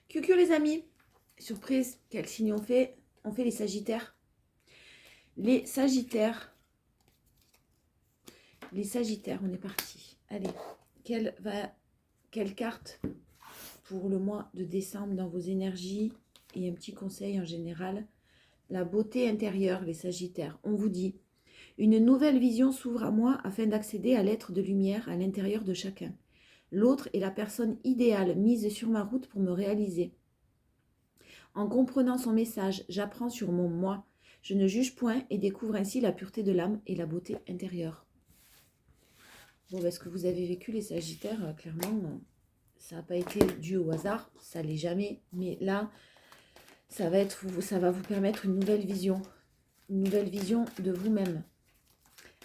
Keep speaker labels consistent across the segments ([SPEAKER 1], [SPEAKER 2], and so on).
[SPEAKER 1] Cucu les amis, surprise, quel signe on fait? On fait les Sagittaires. Les Sagittaires, on est parti. Allez, quelle carte pour le mois de décembre dans vos énergies et un petit conseil en général? La beauté intérieure, les Sagittaires. On vous dit, une nouvelle vision s'ouvre à moi afin d'accéder à l'être de lumière à l'intérieur de chacun. L'autre est la personne idéale mise sur ma route pour me réaliser. En comprenant son message, j'apprends sur mon moi. Je ne juge point et découvre ainsi la pureté de l'âme et la beauté intérieure. Bon, ce que vous avez vécu les Sagittaires, clairement, ça n'a pas été dû au hasard, ça l'est jamais. Mais là, ça va vous permettre une nouvelle vision de vous-même.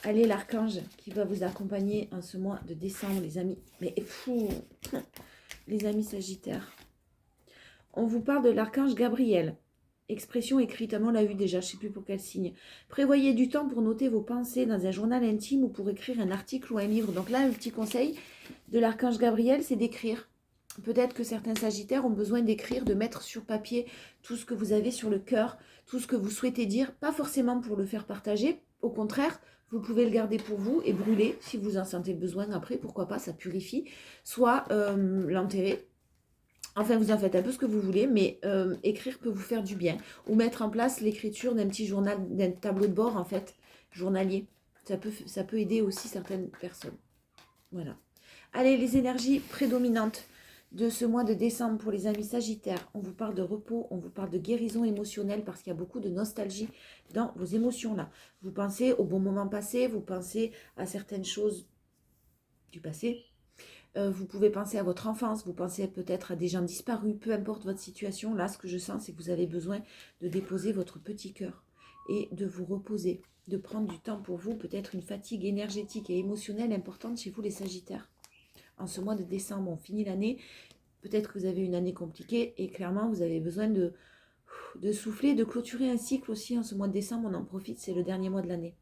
[SPEAKER 1] Allez, l'archange qui va vous accompagner en ce mois de décembre, les amis. Mais fou, les amis Sagittaires. On vous parle de l'archange Gabriel. Expression écrite, on l'a eu déjà, je ne sais plus pour quel signe. Prévoyez du temps pour noter vos pensées dans un journal intime ou pour écrire un article ou un livre. Donc là, le petit conseil de l'archange Gabriel, c'est d'écrire. Peut-être que certains Sagittaires ont besoin d'écrire, de mettre sur papier tout ce que vous avez sur le cœur, tout ce que vous souhaitez dire, pas forcément pour le faire partager. Au contraire, vous pouvez le garder pour vous et brûler si vous en sentez le besoin après, pourquoi pas, ça purifie. Soit l'enterrer. Enfin, vous en faites un peu ce que vous voulez, mais écrire peut vous faire du bien. Ou mettre en place l'écriture d'un petit journal, d'un tableau de bord, en fait, journalier. Ça peut aider aussi certaines personnes. Voilà. Allez, les énergies prédominantes de ce mois de décembre pour les amis Sagittaires. On vous parle de repos, on vous parle de guérison émotionnelle parce qu'il y a beaucoup de nostalgie dans vos émotions là. Vous pensez au bon moment passé, vous pensez à certaines choses du passé. Vous pouvez penser à votre enfance, vous pensez peut-être à des gens disparus, peu importe votre situation. Là, ce que je sens, c'est que vous avez besoin de déposer votre petit cœur et de vous reposer, de prendre du temps pour vous, peut-être une fatigue énergétique et émotionnelle importante chez vous les Sagittaires. En ce mois de décembre, on finit l'année, peut-être que vous avez une année compliquée et clairement, vous avez besoin de souffler, de clôturer un cycle aussi. En ce mois de décembre, on en profite, c'est le dernier mois de l'année.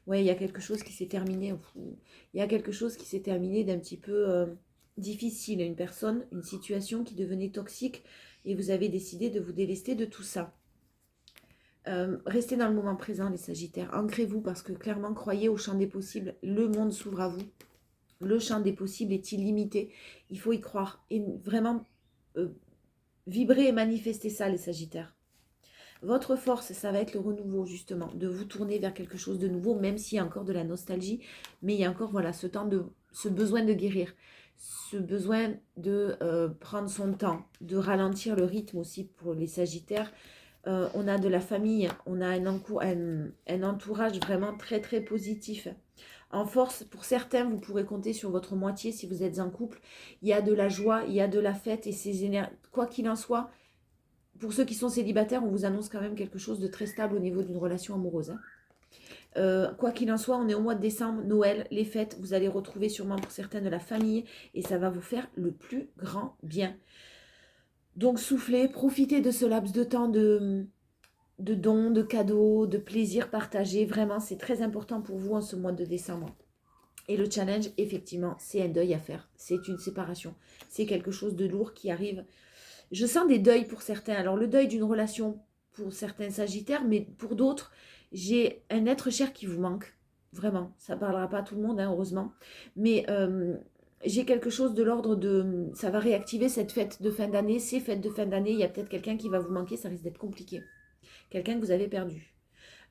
[SPEAKER 1] Ouais, il y a quelque chose qui s'est terminé. Il y a quelque chose qui s'est terminé d'un petit peu difficile. Une personne, une situation qui devenait toxique et vous avez décidé de vous délester de tout ça. Restez dans le moment présent, les Sagittaires. Ancrez-vous parce que clairement, croyez au champ des possibles. Le monde s'ouvre à vous. Le champ des possibles est illimité. Il faut y croire et vraiment vibrer et manifester ça, les Sagittaires. Votre force, ça va être le renouveau, justement, de vous tourner vers quelque chose de nouveau, même s'il y a encore de la nostalgie, mais il y a encore voilà, ce besoin de guérir, ce besoin de prendre son temps, de ralentir le rythme aussi pour les Sagittaires. On a de la famille, on a un entourage vraiment très très positif. En force, pour certains, vous pourrez compter sur votre moitié si vous êtes en couple. Il y a de la joie, il y a de la fête et quoi qu'il en soit, pour ceux qui sont célibataires, on vous annonce quand même quelque chose de très stable au niveau d'une relation amoureuse. Quoi qu'il en soit, on est au mois de décembre, Noël, les fêtes, vous allez retrouver sûrement pour certains de la famille et ça va vous faire le plus grand bien. Donc soufflez, profitez de ce laps de temps de dons, de cadeaux, de plaisir partagé. Vraiment, c'est très important pour vous en ce mois de décembre. Et le challenge, effectivement, c'est un deuil à faire. C'est une séparation. C'est quelque chose de lourd qui arrive. Je sens des deuils pour certains. Alors, le deuil d'une relation pour certains Sagittaires, mais pour d'autres, j'ai un être cher qui vous manque. Vraiment, ça ne parlera pas à tout le monde, hein, heureusement. Mais j'ai quelque chose de l'ordre de... Ça va réactiver cette fête de fin d'année, ces fêtes de fin d'année. Il y a peut-être quelqu'un qui va vous manquer, ça risque d'être compliqué. Quelqu'un que vous avez perdu.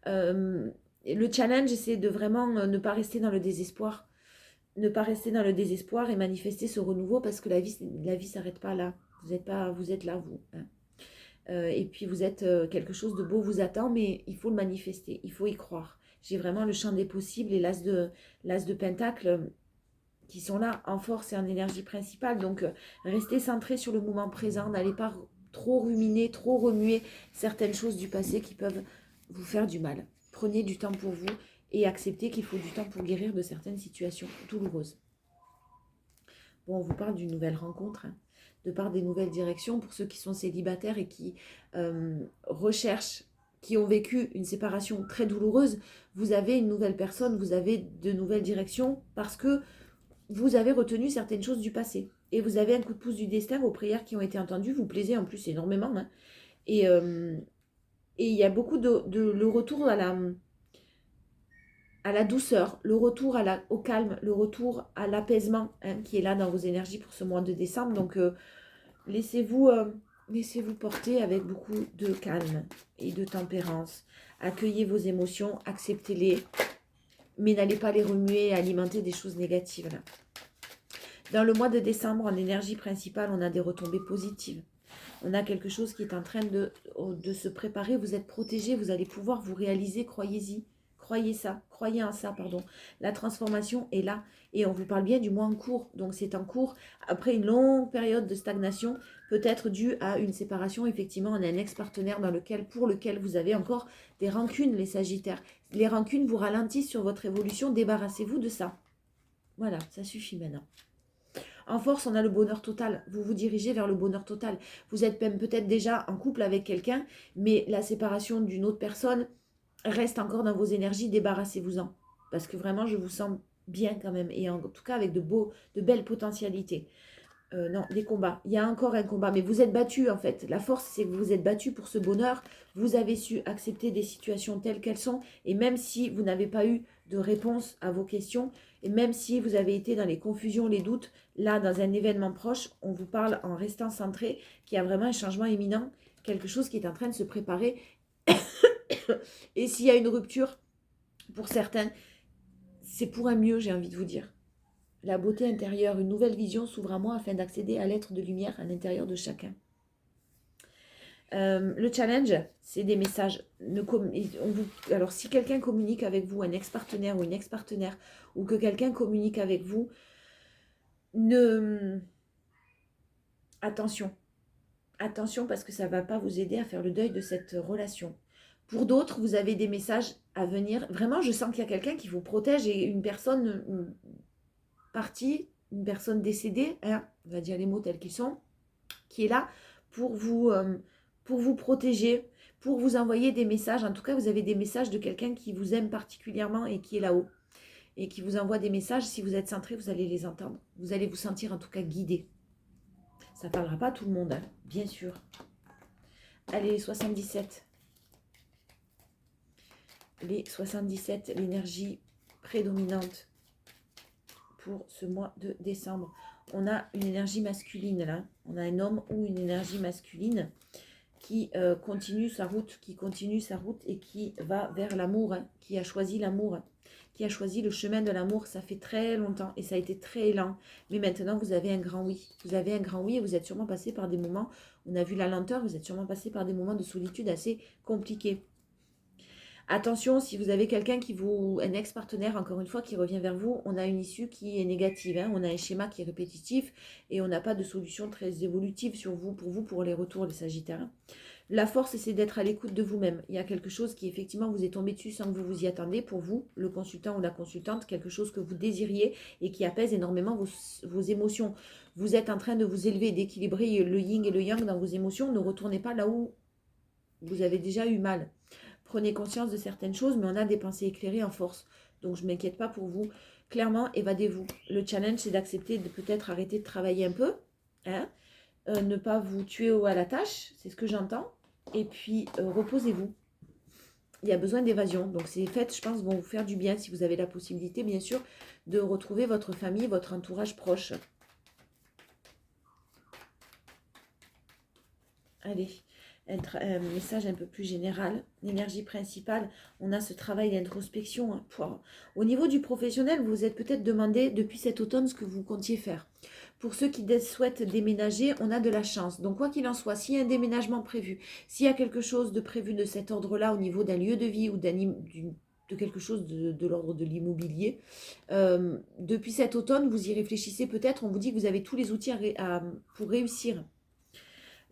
[SPEAKER 1] Le challenge, c'est de vraiment ne pas rester dans le désespoir. Ne pas rester dans le désespoir et manifester ce renouveau parce que la vie ne s'arrête pas là. Vous êtes là, vous. Hein. Et puis vous êtes quelque chose de beau vous attend, mais il faut le manifester, il faut y croire. J'ai vraiment le champ des possibles et l'as de pentacle qui sont là en force et en énergie principale. Donc restez centré sur le moment présent, n'allez pas trop ruminer, trop remuer certaines choses du passé qui peuvent vous faire du mal. Prenez du temps pour vous et acceptez qu'il faut du temps pour guérir de certaines situations douloureuses. Bon, on vous parle d'une nouvelle rencontre, hein, de part des nouvelles directions pour ceux qui sont célibataires et qui recherchent, qui ont vécu une séparation très douloureuse. Vous avez une nouvelle personne, vous avez de nouvelles directions parce que vous avez retenu certaines choses du passé. et vous avez un coup de pouce du destin, vos prières qui ont été entendues, vous plaisez en plus énormément. Hein. Et il y a beaucoup le retour à la douceur, le retour au calme, le retour à l'apaisement hein, qui est là dans vos énergies pour ce mois de décembre. Donc, laissez-vous porter avec beaucoup de calme et de tempérance. Accueillez vos émotions, acceptez-les, mais n'allez pas les remuer et alimenter des choses négatives. Là. Dans le mois de décembre, en énergie principale, on a des retombées positives. On a quelque chose qui est en train de se préparer. Vous êtes protégé, vous allez pouvoir vous réaliser, croyez-y. Croyez en ça, pardon. La transformation est là et on vous parle bien du mois en cours. Donc c'est en cours après une longue période de stagnation, peut-être due à une séparation. Effectivement, on a un ex-partenaire pour lequel vous avez encore des rancunes, les Sagittaires. Les rancunes vous ralentissent sur votre évolution. Débarrassez-vous de ça. Voilà, ça suffit maintenant. En force, on a le bonheur total. Vous vous dirigez vers le bonheur total. Vous êtes même peut-être déjà en couple avec quelqu'un, mais la séparation d'une autre personne reste encore dans vos énergies. Débarrassez-vous-en. Parce que vraiment, je vous sens bien quand même. Et en tout cas, avec de belles potentialités. Non, des combats. Il y a encore un combat, mais vous êtes battu en fait. La force, c'est que vous vous êtes battu pour ce bonheur. Vous avez su accepter des situations telles qu'elles sont. Et même si vous n'avez pas eu de réponse à vos questions, et même si vous avez été dans les confusions, les doutes, là, dans un événement proche, on vous parle en restant centré qu'il y a vraiment un changement imminent, quelque chose qui est en train de se préparer. Et s'il y a une rupture, pour certains, c'est pour un mieux, j'ai envie de vous dire. La beauté intérieure, une nouvelle vision s'ouvre à moi afin d'accéder à l'être de lumière à l'intérieur de chacun. Le challenge, c'est des messages. Alors, si quelqu'un communique avec vous, un ex-partenaire ou une ex-partenaire, ou que quelqu'un communique avec vous, attention. Attention parce que ça ne va pas vous aider à faire le deuil de cette relation. Pour d'autres, vous avez des messages à venir. Vraiment, je sens qu'il y a quelqu'un qui vous protège et une personne partie, une personne décédée, hein, on va dire les mots tels qu'ils sont, qui est là pour vous protéger, pour vous envoyer des messages. En tout cas, vous avez des messages de quelqu'un qui vous aime particulièrement et qui est là-haut. Et qui vous envoie des messages. Si vous êtes centré, vous allez les entendre. Vous allez vous sentir en tout cas guidé. Ça ne parlera pas à tout le monde, hein, bien sûr. Allez, 77. Les 77, l'énergie prédominante pour ce mois de décembre. On a une énergie masculine là. On a un homme ou une énergie masculine qui continue sa route, et qui va vers l'amour, hein, qui a choisi l'amour, qui a choisi le chemin de l'amour. Ça fait très longtemps et ça a été très lent. Mais maintenant, vous avez un grand oui. Vous avez un grand oui et vous êtes sûrement passé par des moments, on a vu la lenteur, vous êtes sûrement passé par des moments de solitude assez compliqués. Attention, si vous avez quelqu'un un ex-partenaire, encore une fois, qui revient vers vous, on a une issue qui est négative. Hein, on a un schéma qui est répétitif et on n'a pas de solution très évolutive pour les retours des Sagittaires. La force, c'est d'être à l'écoute de vous-même. Il y a quelque chose qui, effectivement, vous est tombé dessus sans que vous vous y attendez. Pour vous, le consultant ou la consultante, quelque chose que vous désiriez et qui apaise énormément vos émotions. Vous êtes en train de vous élever, d'équilibrer le yin et le yang dans vos émotions. Ne retournez pas là où vous avez déjà eu mal. Prenez conscience de certaines choses, mais on a des pensées éclairées en force. Donc, je ne m'inquiète pas pour vous. Clairement, évadez-vous. Le challenge, c'est d'accepter de peut-être arrêter de travailler un peu. Hein, ne pas vous tuer à la tâche, c'est ce que j'entends. Et puis, reposez-vous. Il y a besoin d'évasion. Donc, ces fêtes, je pense, vont vous faire du bien si vous avez la possibilité, bien sûr, de retrouver votre famille, votre entourage proche. Allez. Un message un peu plus général. L'énergie principale, on a ce travail d'introspection. Hein. Au niveau du professionnel, vous vous êtes peut-être demandé depuis cet automne ce que vous comptiez faire. Pour ceux qui souhaitent déménager, on a de la chance. Donc quoi qu'il en soit, s'il y a un déménagement prévu, s'il y a quelque chose de prévu de cet ordre-là au niveau d'un lieu de vie ou de quelque chose de l'ordre de l'immobilier, depuis cet automne, vous y réfléchissez peut-être, on vous dit que vous avez tous les outils pour réussir.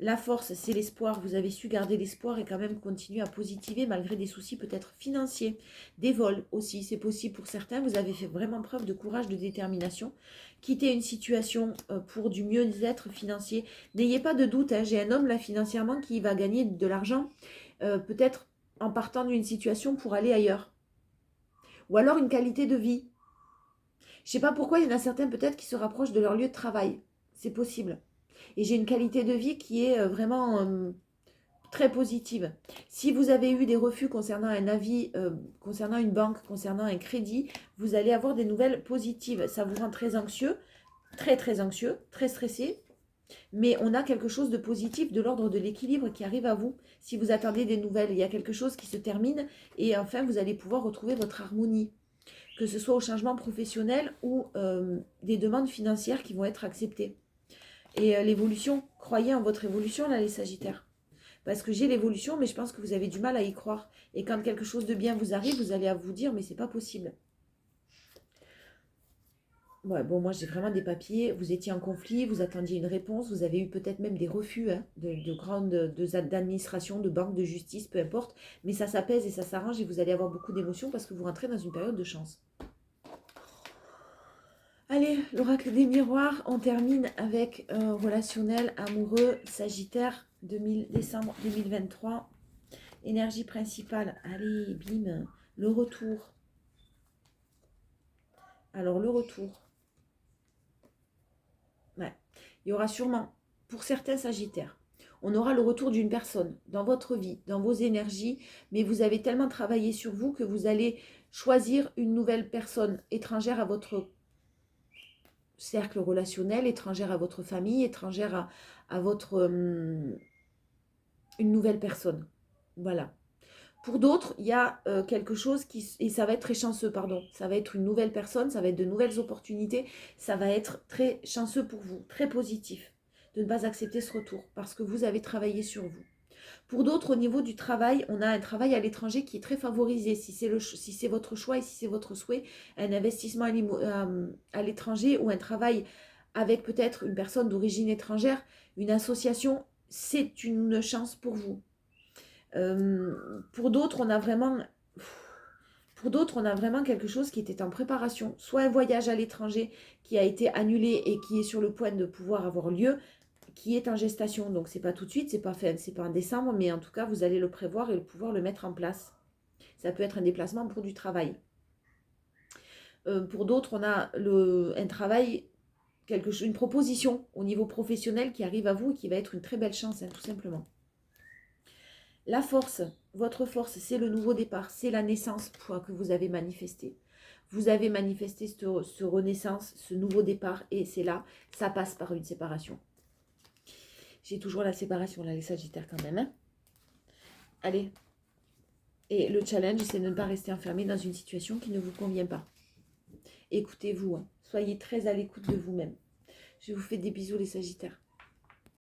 [SPEAKER 1] La force, c'est l'espoir. Vous avez su garder l'espoir et quand même continuer à positiver malgré des soucis peut-être financiers. Des vols aussi, c'est possible pour certains. Vous avez fait vraiment preuve de courage, de détermination. Quitter une situation pour du mieux-être financier. N'ayez pas de doute, hein, j'ai un homme là financièrement qui va gagner de l'argent, peut-être en partant d'une situation pour aller ailleurs. Ou alors une qualité de vie. Je ne sais pas pourquoi il y en a certains peut-être qui se rapprochent de leur lieu de travail. C'est possible. Et j'ai une qualité de vie qui est vraiment très positive. Si vous avez eu des refus concernant un avis, concernant une banque, concernant un crédit, vous allez avoir des nouvelles positives. Ça vous rend très anxieux, très anxieux, très stressé. Mais on a quelque chose de positif de l'ordre de l'équilibre qui arrive à vous. Si vous attendez des nouvelles, il y a quelque chose qui se termine et enfin vous allez pouvoir retrouver votre harmonie. Que ce soit au changement professionnel ou des demandes financières qui vont être acceptées. Et l'évolution, croyez en votre évolution là les Sagittaires. Parce que j'ai l'évolution, mais je pense que vous avez du mal à y croire. Et quand quelque chose de bien vous arrive, vous allez à vous dire, mais c'est pas possible. Ouais, bon, moi j'ai vraiment des papiers. Vous étiez en conflit, vous attendiez une réponse, vous avez eu peut-être même des refus hein, d'administration, de banque, de justice, peu importe. Mais ça s'apaise et ça s'arrange et vous allez avoir beaucoup d'émotions parce que vous rentrez dans une période de chance. Allez, l'oracle des miroirs, on termine avec relationnel amoureux Sagittaire décembre 2023. Énergie principale, allez, bim, le retour. Alors le retour. Ouais. Il y aura sûrement, pour certains Sagittaires, on aura le retour d'une personne dans votre vie, dans vos énergies, mais vous avez tellement travaillé sur vous que vous allez choisir une nouvelle personne étrangère à votre cercle relationnel, étrangère à votre famille, étrangère à votre... une nouvelle personne. Voilà. Pour d'autres, il y a quelque chose qui... Et ça va être très chanceux, pardon. Ça va être une nouvelle personne, ça va être de nouvelles opportunités. Ça va être très chanceux pour vous, très positif de ne pas accepter ce retour parce que vous avez travaillé sur vous. Pour d'autres, au niveau du travail, on a un travail à l'étranger qui est très favorisé. Si c'est votre choix et si c'est votre souhait, un investissement à l'étranger ou un travail avec peut-être une personne d'origine étrangère, une association, c'est une chance pour vous. Pour d'autres, on a vraiment quelque chose qui était en préparation, soit un voyage à l'étranger qui a été annulé et qui est sur le point de pouvoir avoir lieu, qui est en gestation. Donc c'est pas tout de suite, c'est pas en décembre, mais en tout cas vous allez le prévoir et pouvoir le mettre en place. Ça peut être un déplacement pour du travail. Pour d'autres, on a un travail, une proposition au niveau professionnel qui arrive à vous et qui va être une très belle chance, hein, tout simplement. La force, votre force, c'est le nouveau départ, c'est la naissance que vous avez manifesté. Vous avez manifesté ce renaissance, ce nouveau départ, et c'est là, ça passe par une séparation. J'ai toujours la séparation, là, les Sagittaires quand même. Hein. Allez. Et le challenge, c'est de ne pas rester enfermé dans une situation qui ne vous convient pas. Écoutez-vous, hein. Soyez très à l'écoute de vous-même. Je vous fais des bisous, les Sagittaires.